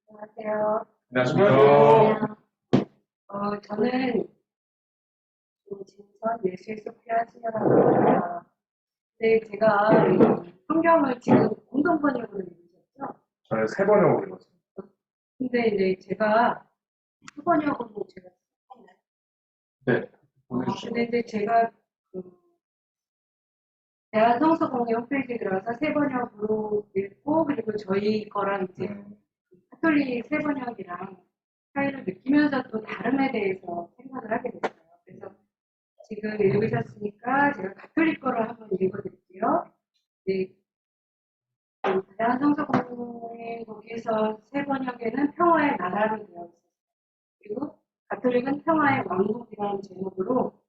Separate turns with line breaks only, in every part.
안녕하세요.
안녕하십니까.
저는 김진선 예술 소피아 수녀라고 합니다. 네, 제가 이 성경을 지금 공동 번역으로 읽으셨죠?
저는 3번역으로 읽었습니다.
근데 이제 제가 수번역으로 제가 썼나요?
네, 보내주시죠.
근데 이제 제가 그 대한성서공회 홈페이지에 들어가서 세 번역으로 읽고 그리고 저희 거랑 이제 카톨릭 세 번역이랑 차이를 느끼면서 또 다름에 대해서 생각을 하게 됐어요. 그래서 지금 읽으셨으니까 제가 가톨릭 거를 한번 읽어드릴게요. 네. 대한성서공회 거기서 세 번역에는 평화의 나라로 되어 있었어요. 그리고 가톨릭은 평화의 왕국이라는 제목으로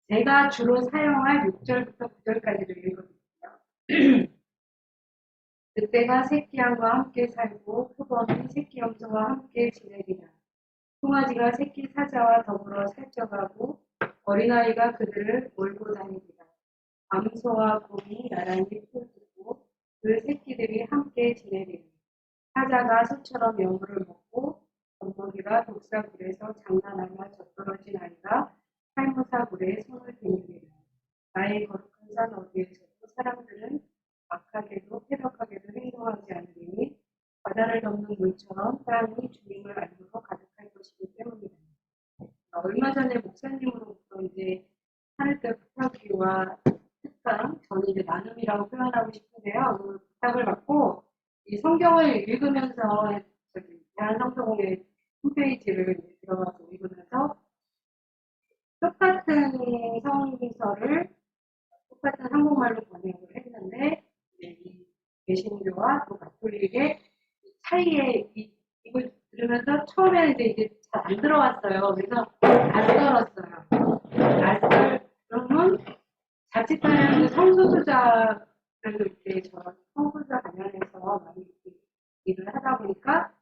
제가 주로 사용할 6절부터 9절까지를 읽어드릴게요. 그때가 새끼양과 함께 살고 표범이 새끼 염소와 함께 지내리라. 송아지가 새끼 사자와 더불어 살쪄가고 어린아이가 그들을 몰고 다니리라. 암소와 곰이 나란히 풀듣고 그 새끼들이 함께 지내리라. 사자가 소처럼 여물을 먹고 젖먹이가 독사굴에서 장난하며 젖떨어진 아이가 살모사굴에 손을 대리리라. 나의 거룩한 산 어디에서도 사람들은 악하게도 패덕하게도 행동하지 않으니 바다를 덮는 물처럼 땅이 주님을 알므로 가득할 것이기 때문이다. 얼마 전에 목사님으로부터 이제 하늘별 부탁기와 특강, 저는 이제 나눔이라고 표현하고 싶은데요. 그 부탁을 받고 이 성경을 읽으면서 대한성서공회 홈페이지를 들어가서 읽으면서 똑같은 성서를 똑같은 한국말로 번역을 했는데 이 개신교와 또 가톨릭의 사이에 이걸 들으면서 처음에는 이제 잘 안 들어왔어요. 그래서 낯설었어요. 그러면 자칫하면 성소수자를 이렇게 저런 성소수자 관련해서 많이 이렇게 일을 하다 보니까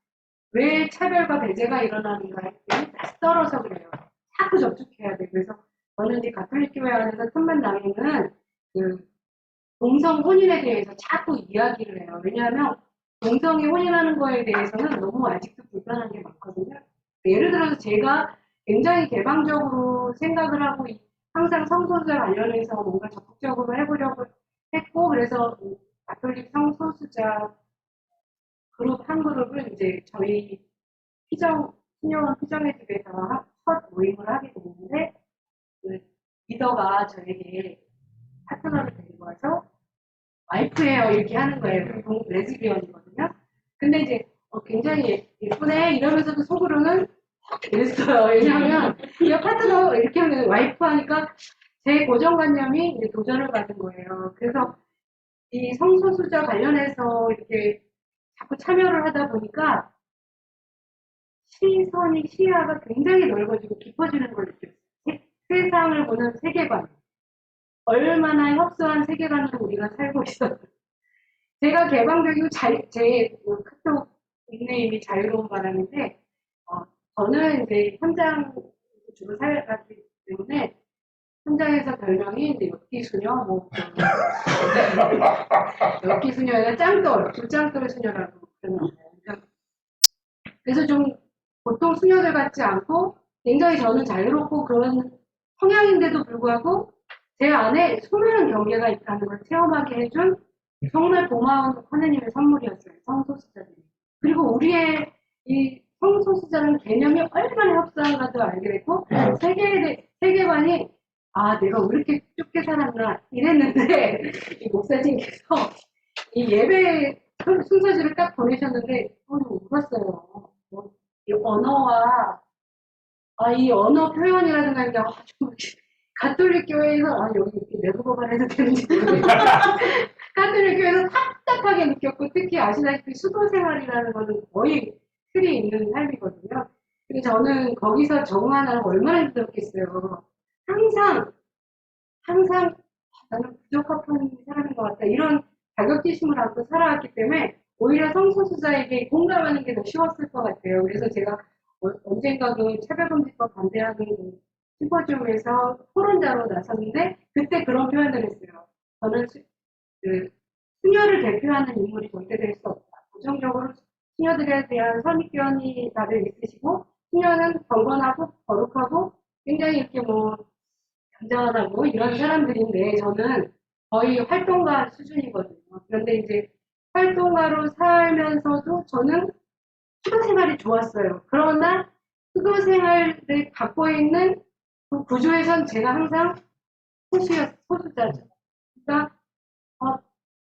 왜 차별과 배제가 일어나는가 했더니 낯설어서 그래요. 자꾸 접촉해야 돼. 그래서 저는 이제 가톨릭 교회 안에서 틈만 나면은 그 동성 혼인에 대해서 자꾸 이야기를 해요. 왜냐하면 동성이 혼인하는 거에 대해서는 너무 아직도 불편한 게 많거든요. 예를 들어서 제가 굉장히 개방적으로 생각을 하고 항상 성소수자 관련해서 뭔가 적극적으로 해보려고 했고 그래서 가톨릭 성소수자 그룹 한 그룹을 이제 저희 신여원 피정의 집에서 첫 모임을 하게 됐는데 그 리더가 저에게 파트너를 데리고 와서 와이프예요 이렇게 하는 거예요. 레즈비언이거든요. 근데 이제 굉장히 예쁘네 이러면서도 속으로는 이랬어요. 왜냐하면 이 파트너 이렇게 하면 와이프 하니까 제 고정관념이 이제 도전을 받은 거예요. 그래서 이 성소수자 관련해서 이렇게 자꾸 참여를 하다 보니까 시야가 굉장히 넓어지고 깊어지는 걸 느꼈어요. 세상을 보는 세계관. 얼마나 협소한 세계관으로 우리가 살고 있어요. 제가 개방적이고 제 카톡 닉네임이 자유로운 바람인데, 저는 이제 현장 주로 살았기 때문에, 현장에서 별명이 이제 엽기수녀, 엽기수녀가 짱돌, 불짱돌 수녀라고 그러는거예요. 그래서 좀 보통 수녀들 같지 않고, 굉장히 저는 자유롭고 그런 성향인데도 불구하고, 제 안에 수많은 경계가 있다는 걸 체험하게 해준 정말 고마운 하느님의 선물이었어요. 성소수자들이. 그리고 우리의 이 성소수자라는 개념이 얼마나 협소한가도 알게 됐고 세계관이 내가 왜 이렇게 좁게 살았나 이랬는데 이 목사님께서 이 예배 순서지를 딱 보내셨는데 울었어요. 이 언어와 이 언어 표현이라든가 이게 좀 가톨릭 교회에서 여기 이렇게 내부고발 해도 되는지 모르겠어요. 가톨릭 교회에서 답답하게 느꼈고 특히 아시다시피 수도 생활이라는 거는 거의 틀이 있는 삶이거든요. 근데 저는 거기서 적응하느라고 얼마나 힘들었겠어요. 항상 나는 부족한 사람인 것 같다. 이런 자격지심을 안고 살아왔기 때문에 오히려 성소수자에게 공감하는 게 더 쉬웠을 것 같아요. 그래서 제가 언젠가 그 차별금지법 반대하는 그 심포지움에서 토론자로 나섰는데 그때 그런 표현을 했어요. 저는 그 수녀를 대표하는 인물이 절대 될 수 없다. 부정적으로 수녀들에 대한 선입견이 다들 있으시고 수녀는 경건하고 거룩하고 굉장히 이렇게 뭐 잔잔하고 이런 사람들인데 저는 거의 활동가 수준이거든요. 그런데 이제 활동가로 살면서도 저는 수도 생활이 좋았어요. 그러나 수도 생활을 갖고 있는 그 구조에선 제가 항상 소수자죠. 그러니까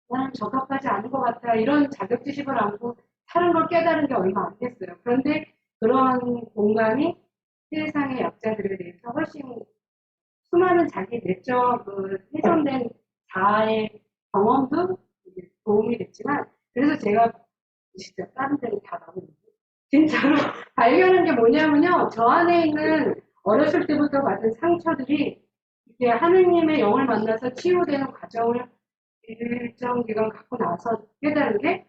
나는 적합하지 않은 것 같아. 이런 자격지심을 안고 사는 걸 깨달은 게 얼마 안 됐어요. 그런데 그런 공간이 세상의 약자들에 대해서 훨씬 수많은 자기 내적 훼손된 자아의 경험도 도움이 됐지만 그래서 제가 진짜 다른 데는 다 나오는데 진짜로 발견한 게 뭐냐면요. 저 안에 있는 어렸을 때부터 받은 상처들이 이게 하느님의 영을 만나서 치유되는 과정을 일정 기간 갖고 나서 깨달은 게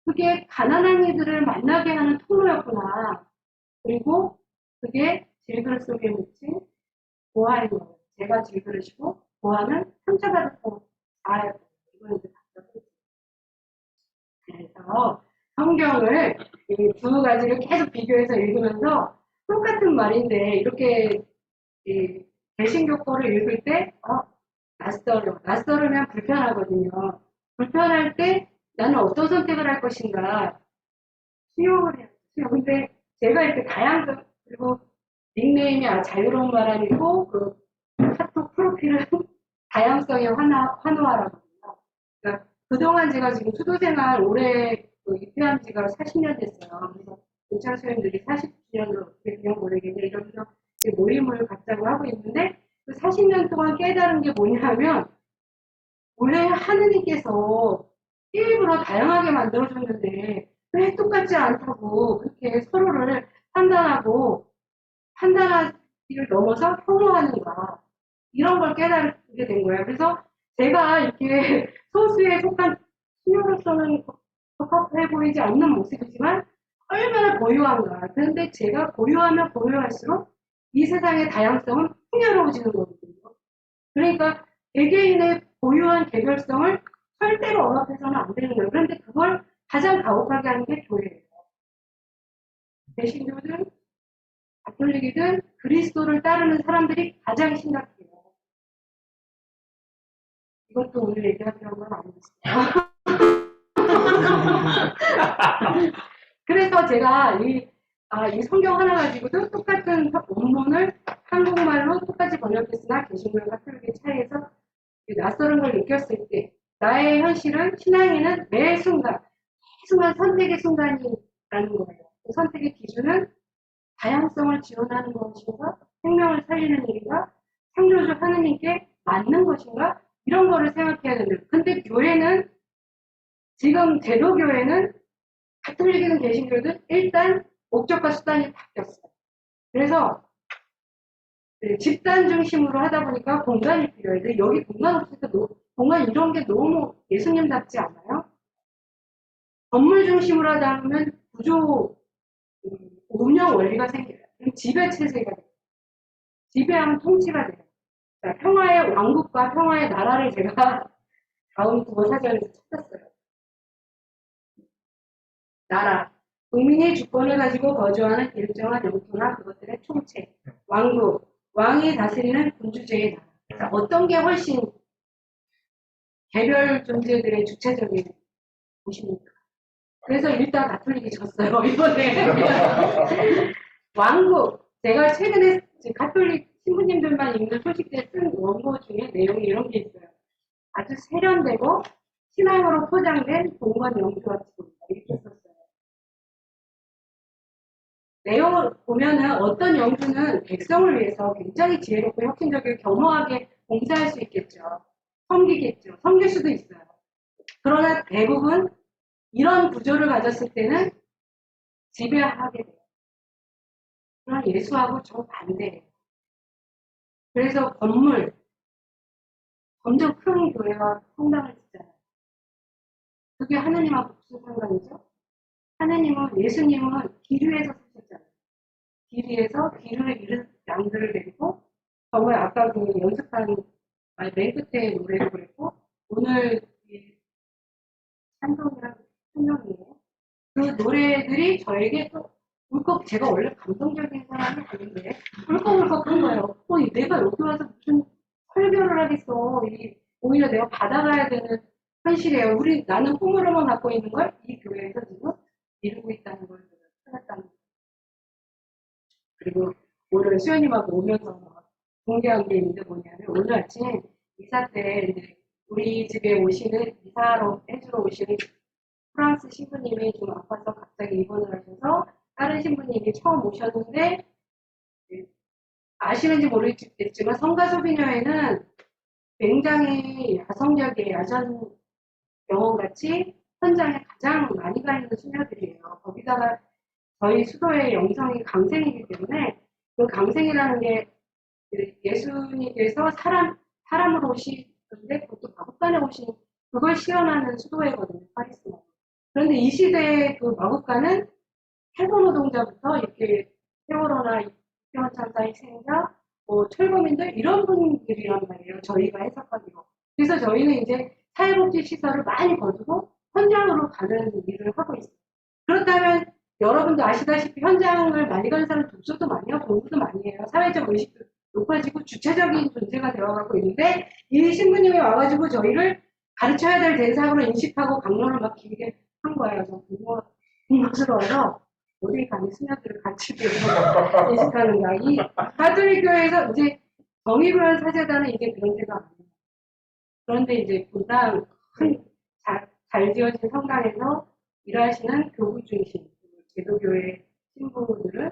그게 가난한 이들을 만나게 하는 통로였구나. 그리고 그게 질그릇 속에 묻힌 보화인 거예요. 제가 질그릇이고 보화는 상처받았고 자아였고 이걸 이제 바뀌었어요. 그래서 성경을 이 두 가지를 계속 비교해서 읽으면서 똑같은 말인데 이렇게 이 개신교 거를 읽을 때 낯설어. 낯설으면 불편하거든요. 불편할 때 나는 어떤 선택을 할 것인가 수용을 해요. 수용. 근데 제가 이렇게 다양성 그리고 닉네임이 자유로운 바람이고 그 카톡 프로필은 다양성의 환호하라거든요. 그러니까 그동안 제가 지금 수도생활 올해 입회한 지가 40년 됐어요. 그래서 교창수행들이 40주년으로 어떻게 그냥 모르겠네 이러면서 모임을 갖자고 하고 있는데 그 40년 동안 깨달은 게 뭐냐면 원래 하느님께서 일부러 다양하게 만들어줬는데 왜 똑같지 않다고 그렇게 서로를 판단하기를 넘어서 혐오하는가 이런 걸 깨닫게 된 거예요. 그래서 제가 이렇게 소수에 속한 수녀로서는 적합해 보이지 않는 모습이지만 얼마나 고유한가. 그런데 제가 고유하면 고유할수록 이 세상의 다양성은 풍요로워지는 거거든요. 그러니까 개개인의 고유한 개별성을 절대로 억압해서는 안 되는 거예요. 그런데 그걸 가장 가혹하게 하는 게 교회예요. 개신교든 가톨릭이든 그리스도를 따르는 사람들이 가장 심각해요. 이것도 오늘 얘기할 필요한 건 아니겠어요. 그래서 제가 이 성경 하나 가지고도 똑같은 원문을 한국말로 똑같이 번역했으나 개신교와 가톨릭의 차이에서 낯설은 걸 느꼈을 때 나의 현실은 신앙인은 매 순간 선택의 순간이라는 거예요. 그 선택의 기준은 다양성을 지원하는 것인가 생명을 살리는 일인가 창조주 하느님께 맞는 것인가 이런 거를 생각해야 된다. 근데 교회는 지금 제도교회는 가톨릭이든 개신교든 일단 목적과 수단이 바뀌었어요. 그래서 집단 중심으로 하다 보니까 공간이 필요해요. 여기 공간 없을 때 공간 이런 게 너무 예수님답지 않아요? 건물 중심으로 하다 보면 구조 운영 원리가 생겨요. 지배 체제가 돼요. 지배하면 통치가 돼요. 자, 평화의 왕국과 평화의 나라를 제가 다음 국어 사전에서 찾았어요. 나라. 국민이 주권을 가지고 거주하는 일정한 영토나 그것들의 총체. 왕국. 왕이 다스리는 군주제의 나라. 자, 어떤 게 훨씬 개별 존재들의 주체적인 곳입니까? 그래서 일단 가톨릭이 졌어요, 이번에. 왕국. 제가 최근에 가톨릭 신부님들만 읽는 소식지에 쓴 원고 중에 내용이 이런 게 있어요. 아주 세련되고 신앙으로 포장된 공간 영주와 지구입니다. 이렇게 썼어요. 내용을 보면은 어떤 영주는 백성을 위해서 굉장히 지혜롭고 혁신적이고 겸허하게 봉사할 수 있겠죠. 섬기겠죠. 섬길 수도 있어요. 그러나 대부분 이런 구조를 가졌을 때는 지배하게 돼요. 그런 예수하고 정반대예요. 그래서 엄청 큰 교회와 성당을 짓잖아요. 그게 하나님하고 무슨 상관이죠? 하나님은, 예수님은 길 위에서 사셨잖아요. 길 위에서 길을 잃은 양들을 데리고, 정말 아까 그 연습한, 아니, 맨 끝에 노래를 그랬고, 오늘 이 찬송이랑 찬송이에요. 그 노래들이 저에게 또 울컥, 제가 원래 감동적인 사람이 아닌데, 울컥울컥 한 거예요. 내가 여기 와서 무슨 설교를 하겠어. 오히려 내가 받아가야 되는 현실이에요. 나는 꿈으로만 갖고 있는 걸 이 교회에서 지금 이루고 있다는 걸 제가 찾았다는 거예요. 그리고 오늘 수현님하고 오면서 공개한 게 있는데 뭐냐면, 오늘 아침 이사 때 이제 우리 집에 이사로 해주러 오시는 프랑스 신부님이 좀 아파서 갑자기 입원을 하셔서 다른 신부님이 처음 오셨는데, 아시는지 모르겠지만 성가소비녀에는 굉장히 야성적인 야전 병원같이 현장에 가장 많이 가 있는 수녀들이에요. 거기다가 저희 수도의 영성이 강생이기 때문에 그 강생이라는 게 예수님께서 사람으로 오시는데 그것도 마국간에 오신 그걸 시연하는 수도회거든요. 파리스가. 그런데 이 시대의 그 마국간은 해본 노동자부터 이렇게 세월호나 이태원 참사 희생자, 철거민들 이런 분들이란 말이에요. 저희가 해석하기로. 그래서 저희는 이제 사회복지 시설을 많이 거두고 현장으로 가는 일을 하고 있어요. 그렇다면 여러분도 아시다시피 현장을 많이 가는 사람 독서도 많이 하고 공부도 많이 해요. 사회적 의식도 높아지고 주체적인 존재가 되어가고 있는데 이 신부님이 와가지고 저희를 가르쳐야 될 대상으로 인식하고 강론을 막 길게 한 거예요. 저 궁금스러워서 어디 가니 수녀들을 같이 인식하는가. 이 가톨릭 교회에서 이제 정의교회 사제단은 이게 그런 데가 아니에요. 그런데 이제 보다 잘 지어진 성당에서 일하시는 교구 중심 제도교회 신부들은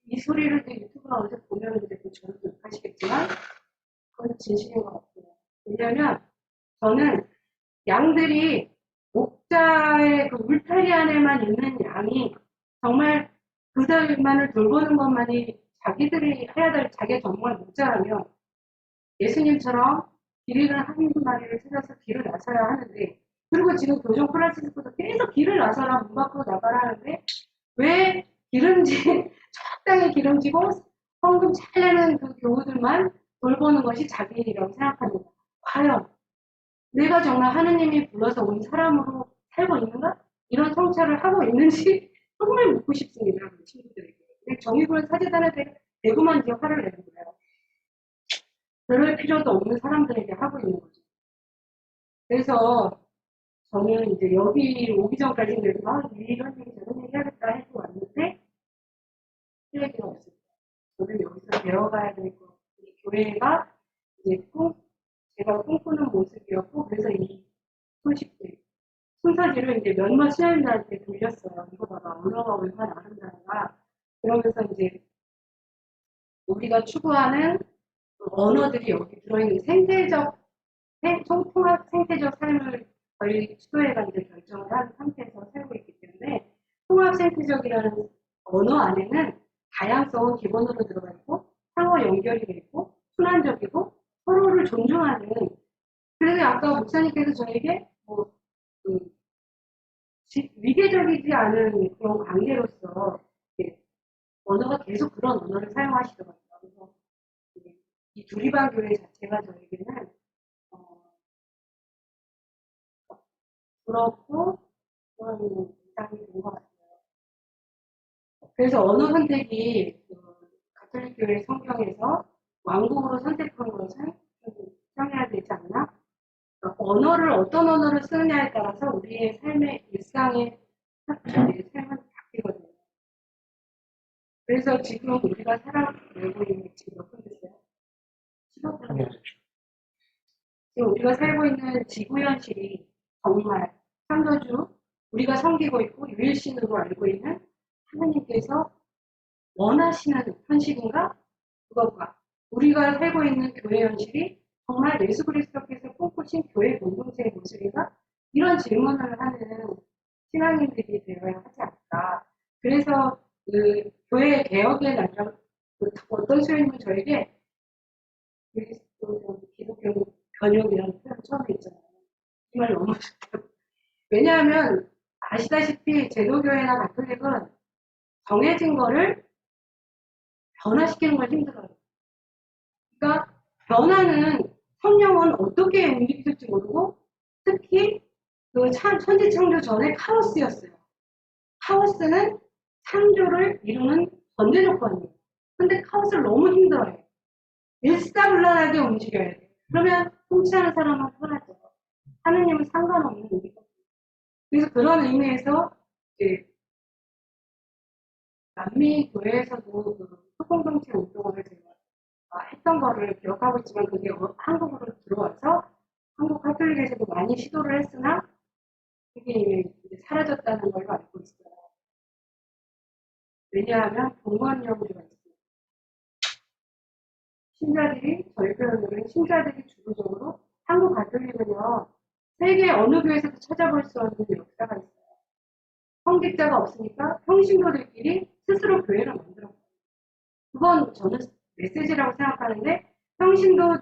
이 소리를 유튜브나 어디서 보면 이제 저도 욕하시겠지만 그건 진실인 것 같아요. 왜냐하면 저는 양들이 목자의 그 울타리 안에만 있는 양이 정말 그들만을 돌보는 것만이 자기들이 해야 될 자기가 정말 목자라면 예수님처럼 길을 한 마리를 찾아서 길을 나서야 하는데 그리고 지금 교정 프란시스코도 계속 길을 나서라 문 밖으로 나가라 하는데 왜 기름진 적당히 기름지고 헌금 잘 내는 그 교우들만 돌보는 것이 자기 일이라고 생각합니다. 과연 내가 정말 하느님이 불러서 온 사람으로 살고 있는가? 이런 성찰을 하고 있는지 정말 묻고 싶습니다. 친구들에게. 정의구현 사제단한테 대구만 이제 화를 내는 거예요. 그럴 필요도 없는 사람들에게 하고 있는 거죠. 그래서 저는 이제 여기 오기 전까지는 그래도 이런 얘기 저런 얘기 하겠다 해서 왔는데 할 얘기가 없어요. 저는 여기서 배워가야 될 거. 이 교회가 이제 제가 꿈꾸는 모습이었고 그래서 이 소식들 순서지를 이제 몇몇 수행자한테 돌렸어요. 이거 봐봐 언어가 얼마나 아름다운가. 그러면서 이제 우리가 추구하는 언어들이 여기 들어있는 통합 생태적 삶을 저희 수도회가 이제 결정을 한 상태에서 살고 있기 때문에 통합 생태적이라는 언어 안에는 다양성은 기본으로 들어가 있고 상호 연결이 되어 있고 순환적이고 서로를 존중하는 그래서 아까 목사님께서 저에게 위계적이지 않은 그런 관계로서 언어가 계속 그런 언어를 사용하시더라고요. 그래서 이 두리반 교회 자체가 저에게는 부럽고 그런 인상이 든 것 같아요. 그래서 언어 선택이 가톨릭 교회 성경에서 왕국으로 선택한 것을 정해야 되지 않나? 그러니까 어떤 언어를 쓰느냐에 따라서 우리의 삶의 일상의 삶은 바뀌거든요. 그래서 지금 우리가 살아내고 있는 지금 몇 분 됐어요? 15분. 지금 우리가 살고 있는 지구 현실이 정말 창조주 우리가 섬기고 있고 유일신으로 알고 있는 하나님께서 원하시는 현실인가? 그것과 우리가 살고 있는 교회 현실이 정말 예수 그리스도께서 꿈꾸신 교회 공동체의 모습인가? 이런 질문을 하는 신앙인들이 되어야 하지 않을까. 그래서 그 교회 개혁의 날짜 어떤 수요님은 저에게 기독교 변혁이라는 표현 처음에 있잖아요. 이 말 너무 좋다고. 왜냐하면 아시다시피 제도교회나 가톨릭은 정해진 거를 변화시키는 걸 힘들어요. 그러니까 변화는 성령은 어떻게 움직일지 모르고 특히 그 천지창조 전에 카오스였어요. 카오스는 창조를 이루는 전제 조건이에요. 근데 카오스를 너무 힘들어해. 일사불란하게 움직여야 돼. 그러면 통치하는 사람은 편하죠. 하느님은 상관없는 일이거든요. 그래서 그런 의미에서 이제 남미 교회에서도 그 소공동체 운동을 제가 했던 거를 기억하고 있지만 그게 한국으로 들어와서 한국 카톨릭에서도 많이 시도를 했으나 그게 이제 사라졌다는 걸 알고 있어요. 왜냐하면 동관여부가 있어요. 신자들이 저희 교회는 신자들이 주도적으로 한국 가톨릭은요 세계 어느 교회에서도 찾아볼 수 없는 역사가 있어요. 성직자가 없으니까 평신도들끼리 스스로 교회를 만들었어요. 그건 저는 메시지라고 생각하는데 평신도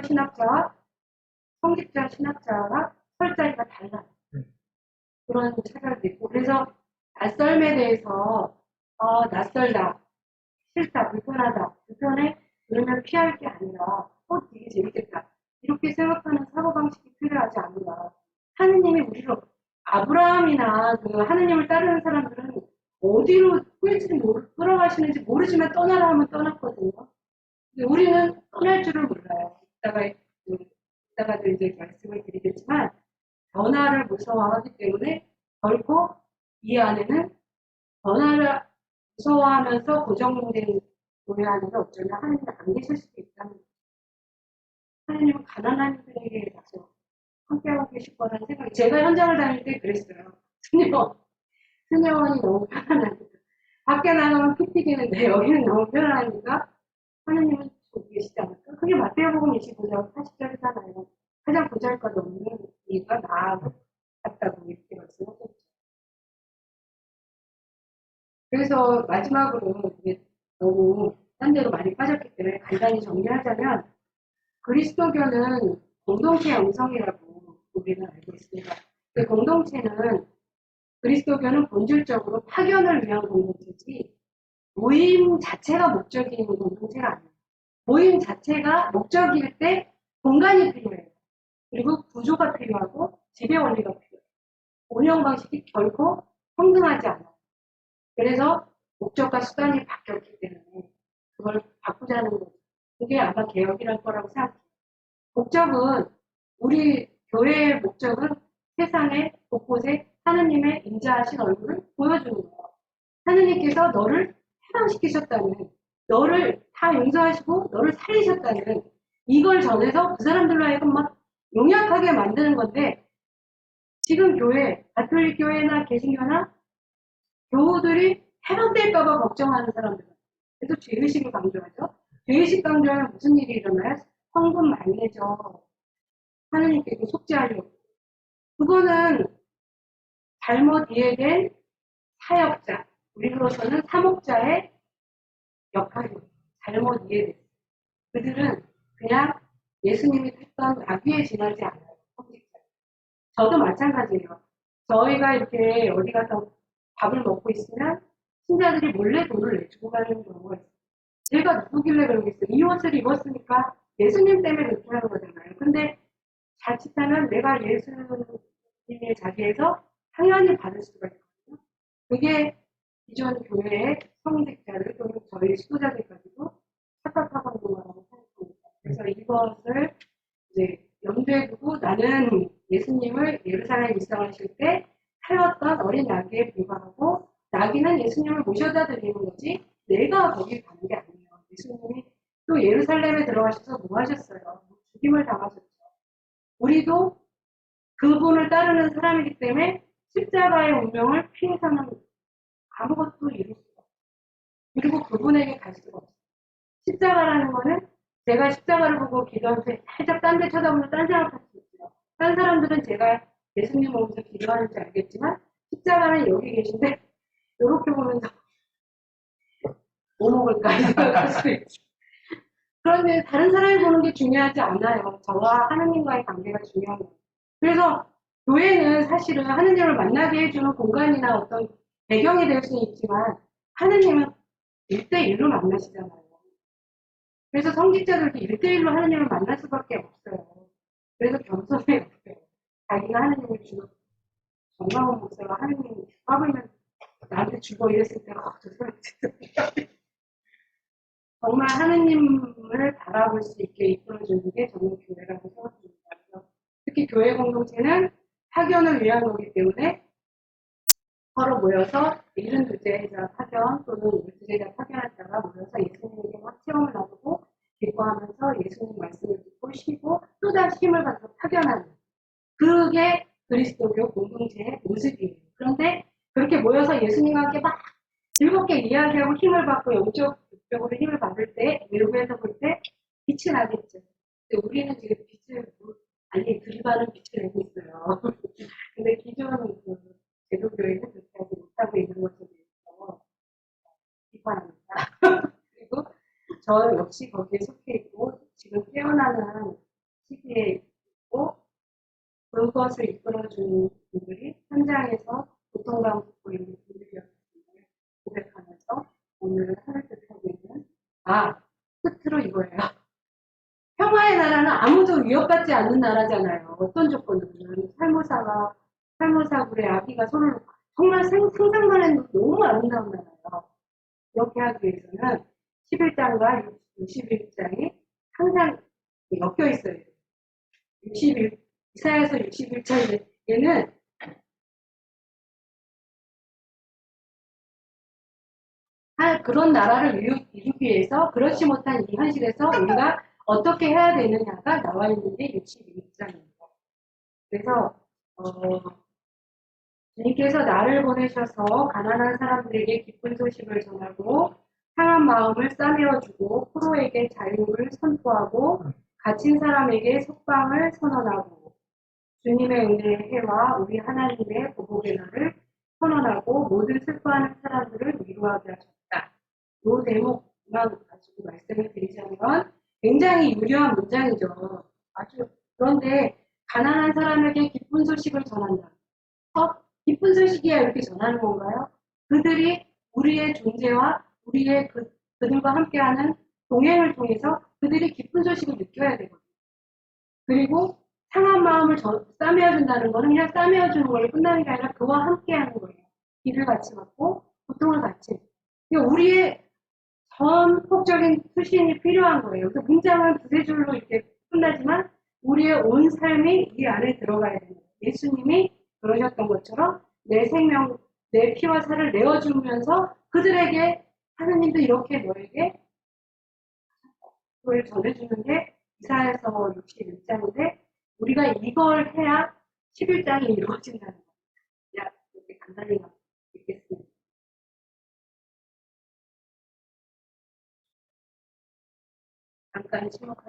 신학자와 성직자 신학자가 설 자리가 달라요. 그런 차별도 있고 그래서 낯설에 대해서 낯설다, 싫다, 불편해 그러면 피할 게 아니라 되게 재밌겠다 이렇게 생각하는 사고방식이 필요하지 않나. 하느님이 우리를 아브라함이나 그 하느님을 따르는 사람들은 어디로 끌어가시는지 모르지만 떠나라 하면 떠났거든요. 근데 우리는 떠날 줄을 몰라요. 이따가도 이제 말씀을 드리겠지만 변화를 무서워하기 때문에 결코 이 안에는 변화를 무서워하면서 고정된 교회 안에서 어쩌면 하나님이 안 계실 수도 있다는 거예요. 하나님은 가난한 이들에게 가서 함께하고 계실 거라는 생각이 제가 현장을 다닐 때 그랬어요. 수녀원이 너무 편안하니까 밖에 나가면 피 튀기는데 여기는 너무 편안하니까 하나님은 저기 계시지 않을까? 그게 마태복음 25장 40절이잖아요. 가장 보잘것 없는 이가 나 같다고 이렇게 말씀하셨죠. 그래서 마지막으로 이게 너무 딴 데로 많이 빠졌기 때문에 간단히 정리하자면 그리스도교는 공동체 영성이라고 우리는 알고 있습니다. 그 공동체는 그리스도교는 본질적으로 파견을 위한 공동체지 모임 자체가 목적인 공동체가 아니에요. 모임 자체가 목적일 때 공간이 필요해요. 그리고 구조가 필요하고 지배 원리가 필요해요. 운영 방식이 결코 평등하지 않아요. 그래서 목적과 수단이 바뀌었기 때문에 그걸 바꾸자는 거죠. 그게 아마 개혁이랄 거라고 생각해요. 목적은 우리 교회의 목적은 세상에 곳곳에 하느님의 인자하신 얼굴을 보여주는 거예요. 하느님께서 너를 해방시키셨다는 너를 다 용서하시고 너를 살리셨다는 이걸 전해서 그 사람들로 하여금 막 용약하게 만드는 건데 지금 교회, 가톨릭 교회나 개신교나 교우들이 해방될까봐 걱정하는 사람들. 그래서 죄의식을 강조하죠. 죄의식 강조하면 무슨 일이 일어나요? 성분 많이 내죠. 하느님께 속죄하려고. 그거는 잘못 이해된 사역자, 우리로서는 사목자의 역할이에요. 잘못 이해됐어요. 그들은 그냥 예수님이 했던 나귀에 지나지 않아요. 성직자. 저도 마찬가지예요. 저희가 이렇게 어디 가서 밥을 먹고 있으면 신자들이 몰래 돈을 내주고 가는 경우가 있어요. 제가 누구길래 그러겠어요. 이 옷을 입었으니까 예수님 때문에 그렇게 하는 거잖아요. 근데 자칫하면 내가 예수님의 자리에서 당연히 받을 수가 있거든요. 그게 기존 교회의 성직자들 또는 저희 수도자들까지도 착각하고 있는 거라고 생각합니다. 그래서 이것을 이제 염두에 두고 나는 예수님을 예루살렘 입성하실 때 살았던 어린 나귀에 불과하고 나귀는 예수님을 모셔다 드리는 거지 내가 거기 가는 게 아니에요. 예수님이 또 예루살렘에 들어가셔서 뭐 하셨어요? 죽임을 당하셨죠. 우리도 그분을 따르는 사람이기 때문에 십자가의 운명을 피해서는 아무것도 이룰 수가 없어요. 그리고 그분에게 갈 수가 없어요. 십자가라는 거는 제가 십자가를 보고 기도하면서 살짝 딴 데 쳐다보면 딴 생각할 수 있어요. 딴 사람들은 제가 예수님 보면서 기도하는지 알겠지만 십자가는 여기 계신데 이렇게 보면서 뭐 먹을까 생각할 수 있죠. 그런데 다른 사람이 보는 게 중요하지 않아요. 저와 하느님과의 관계가 중요한 거예요. 그래서 교회는 사실은 하느님을 만나게 해주는 공간이나 어떤 배경이 될 수는 있지만 하느님은 1대1로 만나시잖아요. 그래서 성직자들도 1대1로 하느님을 만날 수밖에 없어요. 그래서 겸손해야 돼요. 자기가 하느님을 주는 정광훈 목사가 하느님을 죽어버리면 나한테 죽어 이랬을 때 저 사람 진짜 정말 하느님을 바라볼 수 있게 이끌어주는 게 저는 교회라고 생각합니다. 그래서 특히 교회 공동체는 파견을 위한 거기 때문에 서로 모여서 72제자 파견 또는 12제자 파견했다가 모여서 예수님에게 막 체험을 나누고 기뻐하면서 예수님 말씀을 듣고 쉬고 또다시 힘을 받아서 파견하는 그게 그리스도교 공동체의 모습이에요. 그런데 그렇게 모여서 예수님과 함께 막 즐겁게 이야기하고 힘을 받고 영적으로 힘을 받을 때 외부에서 볼 때 빛이 나겠죠. 근데 우리는 지금 빛을 아니 들이받는 빛을 내고 있어요. 근데 기존 그 제도교회는 그렇게 하지 못하고 있는 것에 대해서 비판합니다. 그리고 저 역시 거기에 속해 있고 지금 깨어나는 시기에 있고 그것을 이끌어주는 분들이 현장에서 고통감 겪고 있는 분들이었음을 고백하면서 오늘 하늘 뜻하고 있는 끝으로 이거예요. 평화의 나라는 아무도 위협받지 않는 나라잖아요. 어떤 조건이면 살모사굴의 아기가 손을 놓고 정말 상상만 해도 너무 아름다운 나라예요. 이렇게 하기 위해서는 11장과 61장이 항상 엮여 있어요. 61, 이사야서 61장에는 그런 나라를 이루기 위해서 그렇지 못한 이 현실에서 우리가 어떻게 해야 되느냐가 나와 있는 게 61장입니다. 그래서 주님께서 나를 보내셔서 가난한 사람들에게 기쁜 소식을 전하고 상한 마음을 싸매어주고 포로에게 자유를 선포하고 갇힌 사람에게 석방을 선언하고 주님의 은혜의 해와 우리 하나님의 보복의 날을 선언하고 모든 슬퍼하는 사람들을 위로하게 하셨다. 이 대목만 가지고 말씀을 드리자면 굉장히 유려한 문장이죠. 아주 그런데 가난한 사람에게 기쁜 소식을 전한다. 기쁜 소식이야 이렇게 전하는 건가요? 그들이 우리의 존재와 우리의 그들과 함께하는 동행을 통해서 그들이 기쁜 소식을 느껴야 되거든요. 그리고 상한 마음을 싸매어준다는 것은 그냥 싸매어주는 걸로 끝나는 게 아니라 그와 함께하는 거예요. 길을 같이 받고 고통을 같이. 그러니까 우리의 전폭적인 수신이 필요한 거예요. 그래서 문장은 두세 줄로 이렇게 끝나지만 우리의 온 삶이 이 안에 들어가야 됩니다. 예수님이 그러셨던 것처럼 내 생명, 내 피와 살을 내어주면서 그들에게 하느님도 이렇게 너에게 그걸 전해주는 게 이사야서 61장인데 우리가 이걸 해야 11장이 이루어진다는 거예요. 이렇게 간단히 읽겠습니다. 잠깐 침묵하겠습니다.